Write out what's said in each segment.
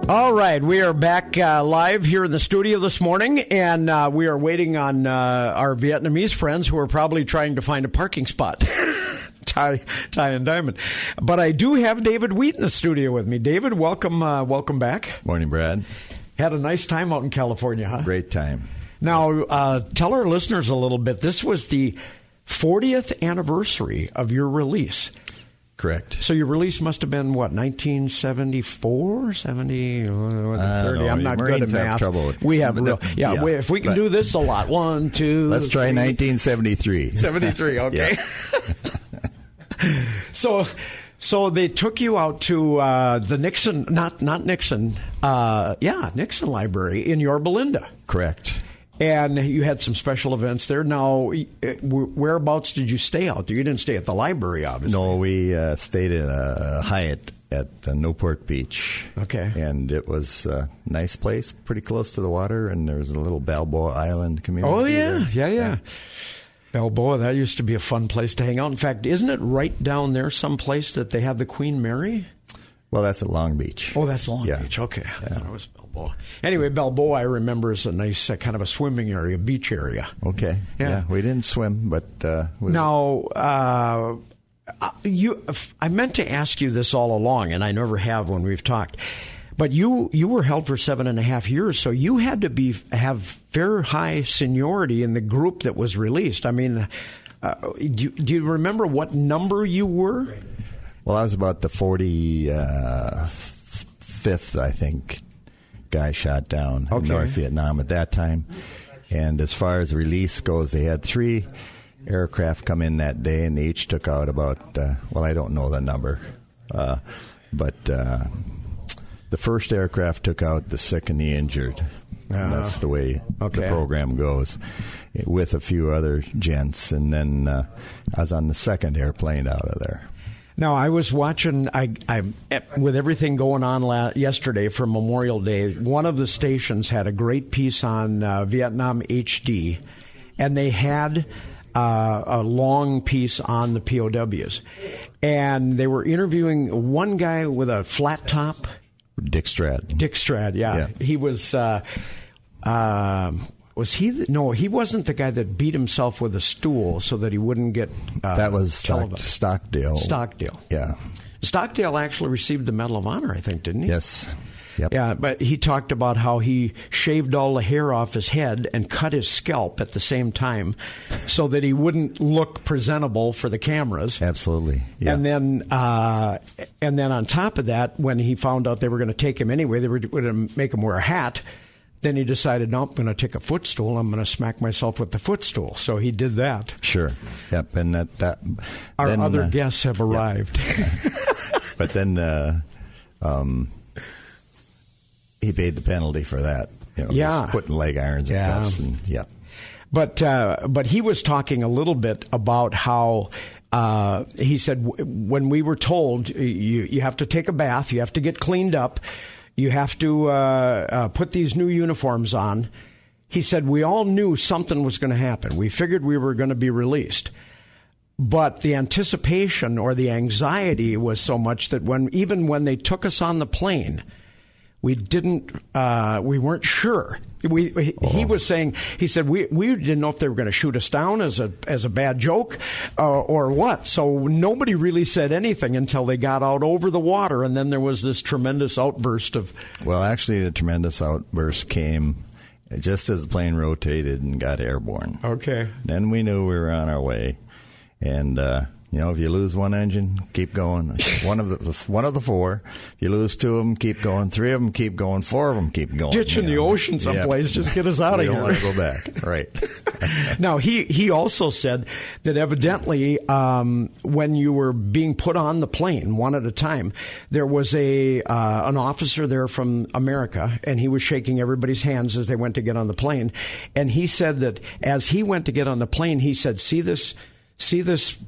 All right, we are back live here in the studio this morning, and we are waiting on our Vietnamese friends who are probably trying to find a parking spot. Ty and Diamond. But I do have David Wheat in the studio with me. David, welcome back. Morning, Brad. Had a nice time out in California, huh? Great time. Now, tell our listeners a little bit. This was the 40th anniversary of your release. Correct. So your release must have been, what, 1974, 70, 30? I'm not good at math. Trouble with we have real. If we can do this a lot. 1, 2, let's try 1973. 73, okay. So they took you out to the Nixon, not Nixon, Nixon Library in Yorba Linda. Correct. And you had some special events there. Now, whereabouts did you stay out there? You didn't stay at the library, obviously. No, we stayed in a Hyatt at Newport Beach. Okay. And it was a nice place, pretty close to the water, and there was a little Balboa Island community. Oh, yeah. there. Yeah. Balboa, that used to be a fun place to hang out. In fact, isn't it right down there someplace that they have the Queen Mary? Well, that's at Long Beach. Oh, that's Long Beach. Okay. I thought it was Balboa. Anyway, Balboa, I remember, is a nice kind of a swimming area, beach area. Okay. Yeah, we didn't swim, but... Now, I meant to ask you this all along, and I never have when we've talked. But you were held for 7.5 years, so you had to have fair high seniority in the group that was released. I mean, do you remember what number you were? Well, I was about the 45th, I think, guy shot down in North Vietnam at that time. And as far as release goes, they had 3 aircraft come in that day, and they each took out about, I don't know the number, but the first aircraft took out the sick and the injured. And that's the way the program goes, with a few other gents. And then I was on the second airplane out of there. Now, I was watching, I with everything going on yesterday for Memorial Day, one of the stations had a great piece on Vietnam HD, and they had a long piece on the POWs. And they were interviewing one guy with a flat top. Dick Strad, yeah. He was... was he? No, he wasn't the guy that beat himself with a stool so that he wouldn't get. That was Stockdale. Yeah. Stockdale actually received the Medal of Honor, I think, didn't he? Yes. Yep. Yeah, but he talked about how he shaved all the hair off his head and cut his scalp at the same time so that he wouldn't look presentable for the cameras. Absolutely. Yeah. And then on top of that, when he found out they were going to take him anyway, they were going to make him wear a hat. Then he decided, no, I'm going to take a footstool. I'm going to smack myself with the footstool. So he did that. Sure. Yep. And our other guests have arrived. But then he paid the penalty for that. Just putting leg irons and cuffs. And, But he was talking a little bit about how he said when we were told you have to take a bath, you have to get cleaned up, you have to put these new uniforms on. He said, we all knew something was going to happen. We figured we were going to be released. But the anticipation or the anxiety was so much that even when they took us on the plane, we weren't sure. He was saying, he said, we didn't know if they were going to shoot us down as a bad joke or what. So nobody really said anything until they got out over the water, and then there was this tremendous outburst of... Well, actually, the tremendous outburst came just as the plane rotated and got airborne. Okay. Then we knew we were on our way, and... if you lose one engine, keep going. One of the 4. If you lose 2 of them, keep going. 3 of them, keep going. 4 of them, keep going. Ditch in the ocean someplace. Just get us out of here. We don't want to go back. Right. Now, he also said that evidently when you were being put on the plane one at a time, there was an officer there from America, and he was shaking everybody's hands as they went to get on the plane. And he said that as he went to get on the plane, he said, see this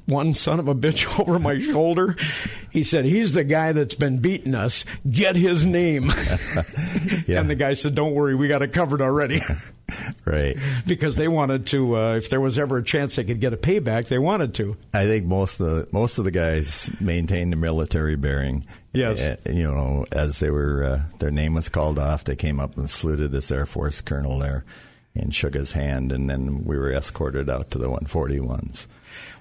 one son of a bitch over my shoulder? He said, he's the guy that's been beating us. Get his name. Yeah. And the guy said, don't worry, we got it covered already. Right. Because they wanted to, if there was ever a chance they could get a payback, they wanted to. I think most of the guys maintained the military bearing. Yes. As they were, their name was called off, they came up and saluted this Air Force colonel there and shook his hand, and then we were escorted out to the 141s.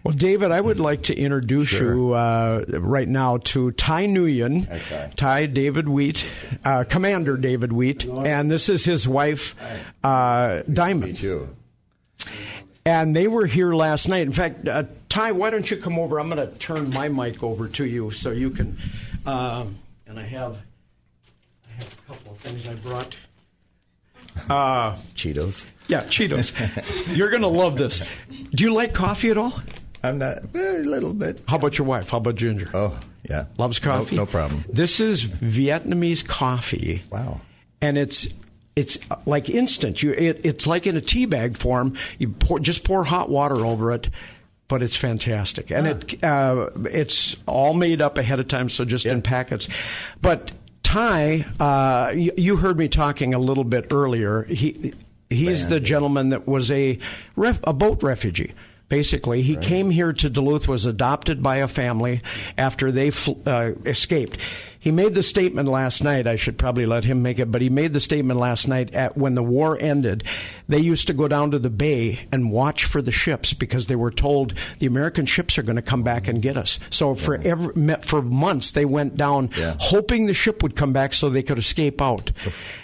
Well, David, I would like to introduce you right now to Ty Nguyen. Okay. Ty David Wheat, Commander David Wheat, and this is his wife, Diamond. Me too. And they were here last night. In fact, Ty, why don't you come over? I'm going to turn my mic over to you so you can. And I have a couple of things I brought. Cheetos. Yeah, Cheetos. You're going to love this. Do you like coffee at all? I'm not, a little bit. How about your wife? How about Ginger? Oh, yeah. Loves coffee? No problem. This is Vietnamese coffee. Wow. And it's like instant. It's like in a tea bag form. You just pour hot water over it, but it's fantastic. And it's all made up ahead of time, so just in packets. But Ty, you heard me talking a little bit earlier. He's the gentleman that was a boat refugee. Basically, he came here to Duluth, was adopted by a family after they escaped. He made the statement last night, I should probably let him make it, but he made the statement last night when the war ended. They used to go down to the bay and watch for the ships because they were told the American ships are going to come back and get us. So for months, they went down hoping the ship would come back so they could escape out.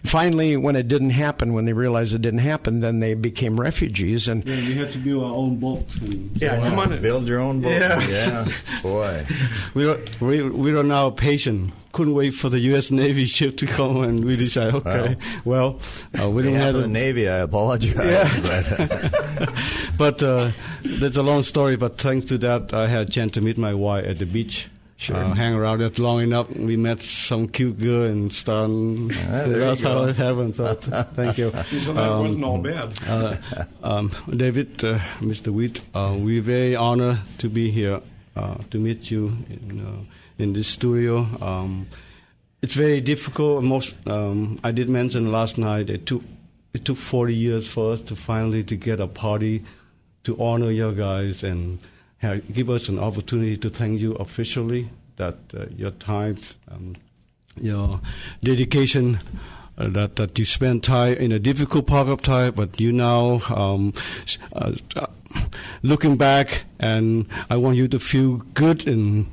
Finally, when it didn't happen, when they realized it didn't happen, then they became refugees. And we had to build our own boat. Come on in. Build your own boat. Yeah. Boy. We are now patient. Couldn't wait for the U.S. Navy ship to come, and we decided, we don't have the Navy. I apologize. Yeah. But that's a long story. But thanks to that, I had a chance to meet my wife at the beach. Sure. Hang around that long enough. We met some cute girl and started. That's how it happened. So thank you. So that wasn't all bad. David, Mr. Wheat, we're very honored to be here to meet you in this studio. It's very difficult. I did mention last night it took 40 years for us to finally to get a party to honor your guys and give us an opportunity to thank you officially that your time, your dedication, that you spent time in a difficult part of time, but you now looking back, and I want you to feel good and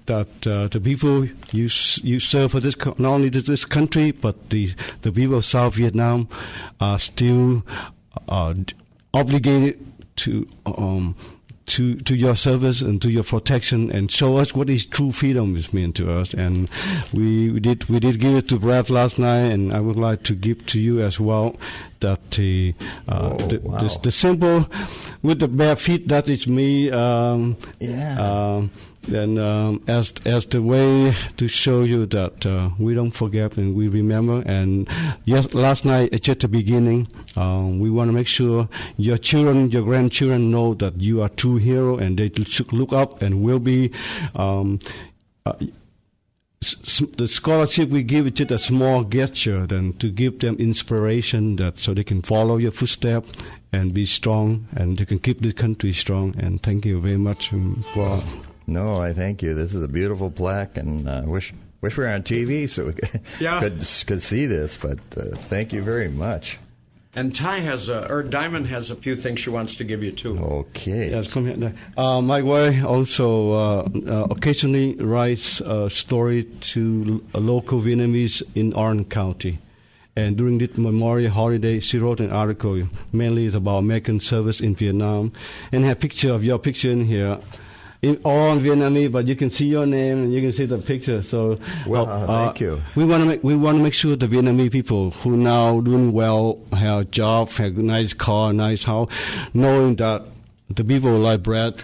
that the people you serve for this, not only this country, but the people of South Vietnam are still obligated to your service and to your protection, and show us what is true freedom is mean to us. And we did give it to Brad last night, and I would like to give to you as well that the symbol with the bare feet, that is me. And as the way to show you that we don't forget and we remember. And yes, last night it's just the beginning. We want to make sure your children, your grandchildren know that you are true hero, and they should look up and will be. The scholarship we give is just a small gesture, than to give them inspiration, that so they can follow your footsteps and be strong, and they can keep this country strong. And thank you very much for. No, I thank you. This is a beautiful plaque, and wish we were on TV so we could see this. But thank you very much. And Diamond has a few things she wants to give you too. Okay. Yes, come here. My wife also occasionally writes a story to local Vietnamese in Orange County. And during this Memorial Holiday, she wrote an article. Mainly it's about American service in Vietnam, and have picture of your picture in here. All in Vietnamese, but you can see your name and you can see the picture. So, thank you. We want to make sure the Vietnamese people who now doing well, have a job, have a nice car, nice house, knowing that the people like Brad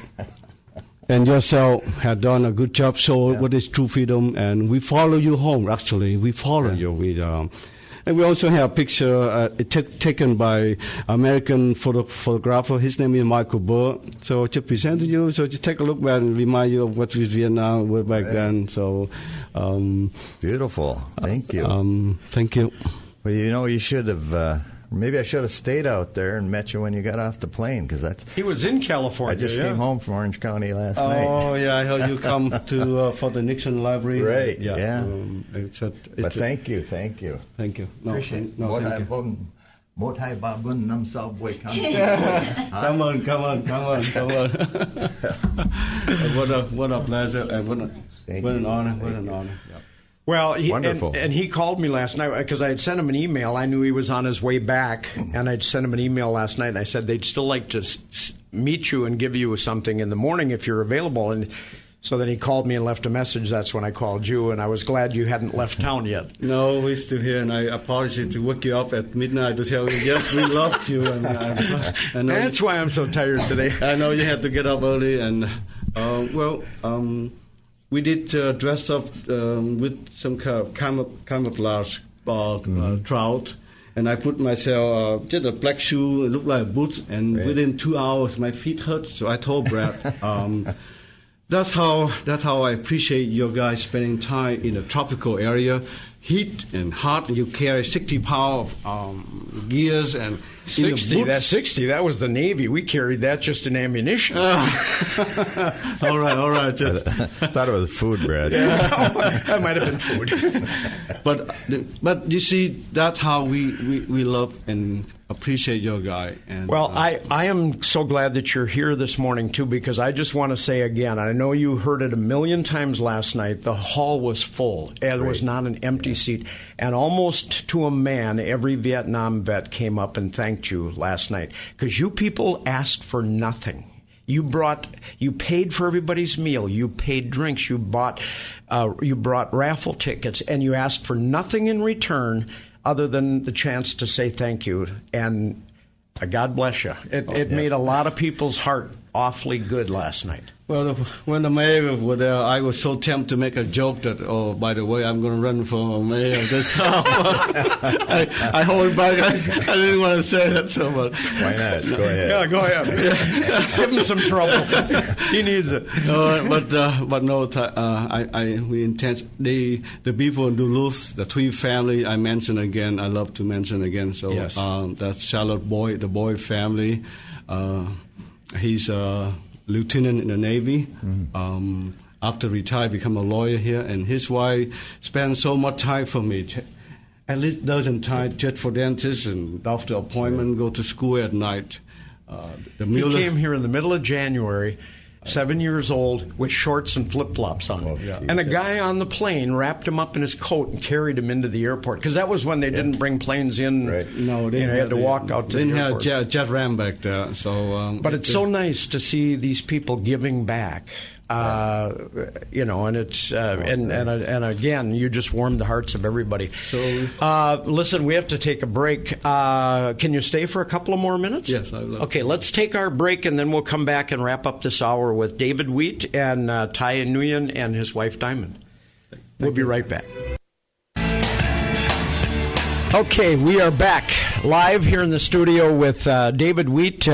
and yourself have done a good job. So, what is true freedom? And we follow you home. Actually, we follow you. And we also have a picture taken by American photographer. His name is Michael Burr. So to present to you, so just take a look back and remind you of what was Vietnam way back then. So beautiful. Thank you. Thank you. Well, you should have Maybe I should have stayed out there and met you when you got off the plane, because he was in California. I just came home from Orange County last night. Oh, yeah, I heard you come to for the Nixon Library. Right, yeah. But thank you. Thank you. No, appreciate it. No, thank you. Một hai ba bốn năm sáu bảy Come on. What a pleasure and what an honor. Yeah. Well, wonderful. And he called me last night because I had sent him an email. I knew he was on his way back, and I'd sent him an email last night, and I said they'd still like to meet you and give you something in the morning if you're available. And so then he called me and left a message. That's when I called you, and I was glad you hadn't left town yet. No, we're still here, and I apologize to wake you up at midnight to tell you, yes, we loved you. And that's why I'm so tired today. I know you had to get up early, and we did dress up with some kind of camouflage trout, and I put myself just a black shoe, it looked like a boot, and within 2 hours my feet hurt. So I told Brad, that's how I appreciate your guys spending time in a tropical area, heat and hot, and you carry 60 pounds of gears and 60. That's 60. That was the Navy. We carried that just in ammunition. All right. I thought it was food, Brad. That might have been food. But you see, that's how we love and appreciate your guy. And, well, I am so glad that you're here this morning, too, because I just want to say again, I know you heard it a million times last night, the hall was full. There was not an empty seat. And almost to a man, every Vietnam vet came up and thanked you last night, because you people asked for nothing. You paid for everybody's meal. You paid drinks. You brought raffle tickets, and you asked for nothing in return other than the chance to say thank you. And God bless you. It made a lot of people's heart awfully good last night. Well, when the mayor was there, I was so tempted to make a joke that, oh, by the way, I'm going to run for mayor this time. I hold back. I didn't want to say that so much. Why not? Go ahead. Yeah, go ahead. Give him some trouble. He needs it. But no, we intend the people in Duluth, the Tweed family. I mentioned again. I love to mention again. So yes. That's Charlotte Boyd, the Boyd family. He's a lieutenant in the Navy. Mm-hmm. After retired, become a lawyer here, and his wife spent so much time for me. At least dozen times just for dentists and doctor appointment, go to school at night. He came here in the middle of January, 7 years old, with shorts and flip-flops on. And a guy on the plane wrapped him up in his coat and carried him into the airport, because that was when they didn't bring planes in. Right. No, they had to walk out to the airport. Didn't have jet ram back there. So, but it's so nice to see these people giving back. And it's and again, you just warmed the hearts of everybody. So, listen, we have to take a break. Can you stay for a couple of more minutes? Yes, I will. Okay, let's take our break, and then we'll come back and wrap up this hour with David Wheat and Ty Nguyen and his wife Diamond. We'll be right back. Okay, we are back live here in the studio with David Wheat,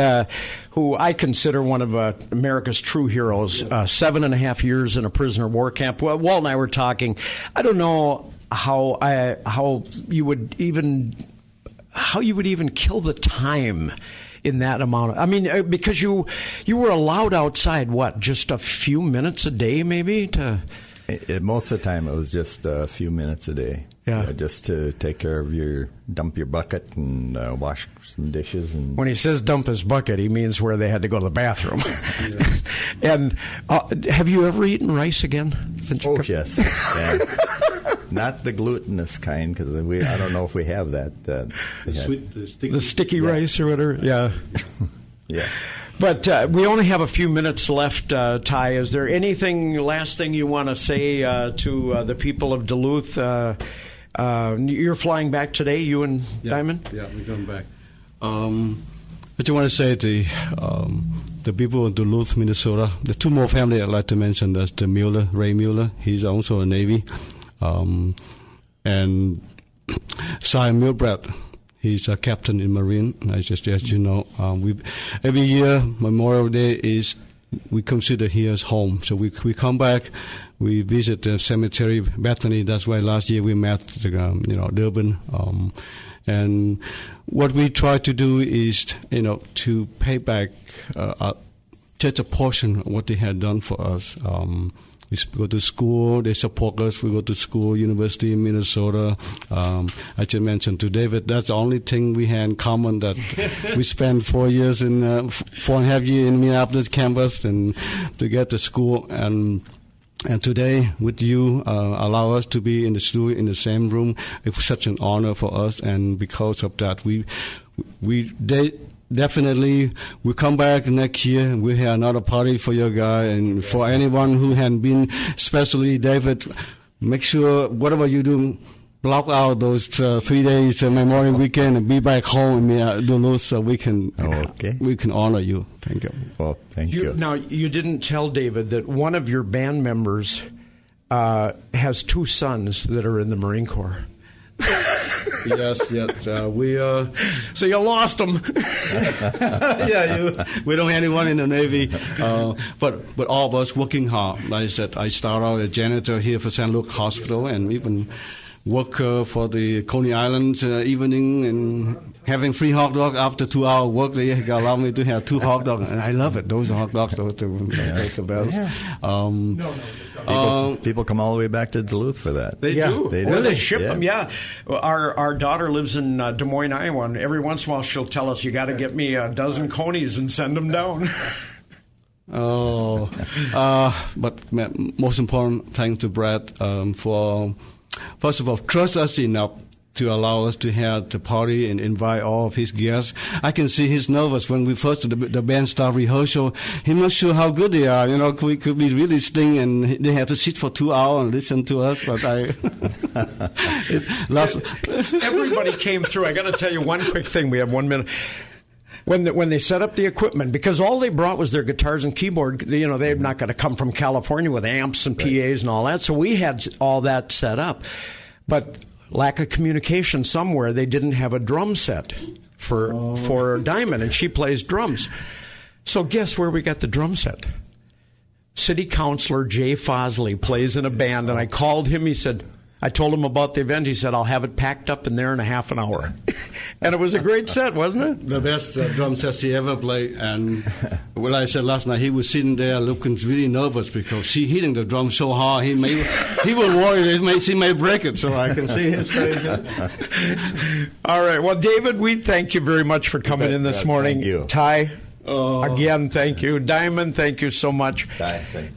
who I consider one of America's true heroes. 7.5 years in a prisoner of war camp. Well, Walt and I were talking. I don't know how you would even kill the time in that amount. I mean, because you were allowed outside, just a few minutes a day, maybe to. Most of the time, it was just a few minutes a day. Yeah. Just to take care of dump your bucket and wash some dishes. And when he says dump his bucket, he means where they had to go to the bathroom. And have you ever eaten rice again? Yes. Yeah. Not the glutinous kind, because I don't know if we have that. The sticky rice or whatever. Yeah. Yeah. But we only have a few minutes left, Ty. Is there last thing you want to say to the people of Duluth? You're flying back today, you and Diamond? Yeah, we're going back. I just want to say to the people of Duluth, Minnesota, the two more families I'd like to mention. That's the Ray Mueller. He's also a Navy. And Simon Milbrad. He's a captain in Marine. I just let you know. Every year, Memorial Day we consider here as home. So we come back, we visit the cemetery, Bethany. That's why last year we met, Durban. And what we try to do is, to pay back just a portion of what they had done for us. We go to school, they support us. We go to school, University in Minnesota. I just mentioned to David, that's the only thing we had in common, that we spent 4 years in, 4.5 years in Minneapolis campus and to get to school. And today, with you, allow us to be in the studio, in the same room. It's such an honor for us. And because of that, definitely, we come back next year and we have another party for your guy. And for anyone who hadn't been, especially David, make sure whatever you do, block out those 3 days Memorial Weekend and be back home in Duluth so we can honor you. Thank you. Well, thank you. Now, you didn't tell David that one of your band members has 2 sons that are in the Marine Corps. Yes. So you lost them. We don't have anyone in the Navy, but all of us working hard. Like I said, I started out as janitor here for St. Luke Hospital, and even work for the Coney Islands evening and having free hot dog after 2 hour work. They allow me to have 2 hot dogs, and I love it. Those hot dogs are the best. People come all the way back to Duluth for that. They do. They do. Well, they ship them. Yeah. Our daughter lives in Des Moines, Iowa, and every once in a while she'll tell us, "You got to get me a dozen Conies and send them down." But most important, thanks to Brad for. First of all, trust us enough to allow us to have the party and invite all of his guests. I can see he's nervous when we first the band start rehearsal. He's not sure how good they are. We could be really sting, and they have to sit for 2 hours and listen to us. But everybody came through. I got to tell you one quick thing. We have 1 minute. When they set up the equipment, because all they brought was their guitars and keyboard, they're not going to come from California with amps and PAs and all that. So we had all that set up. But lack of communication somewhere, they didn't have a drum set for Diamond, and she plays drums. So guess where we got the drum set? City Councilor Jay Fosley plays in a band, and I called him. He said, I told him about the event. He said, I'll have it packed up in there in a half an hour. And it was a great set, wasn't it? The best drum sets he ever played. And what I said last night, he was sitting there looking really nervous because she hitting the drum so hard. He was worried she may break it, so I can see his face. All right. Well, David, we thank you very much for coming in this morning. Thank you. Ty, again, thank you. Diamond, thank you so much. Ty, thank you.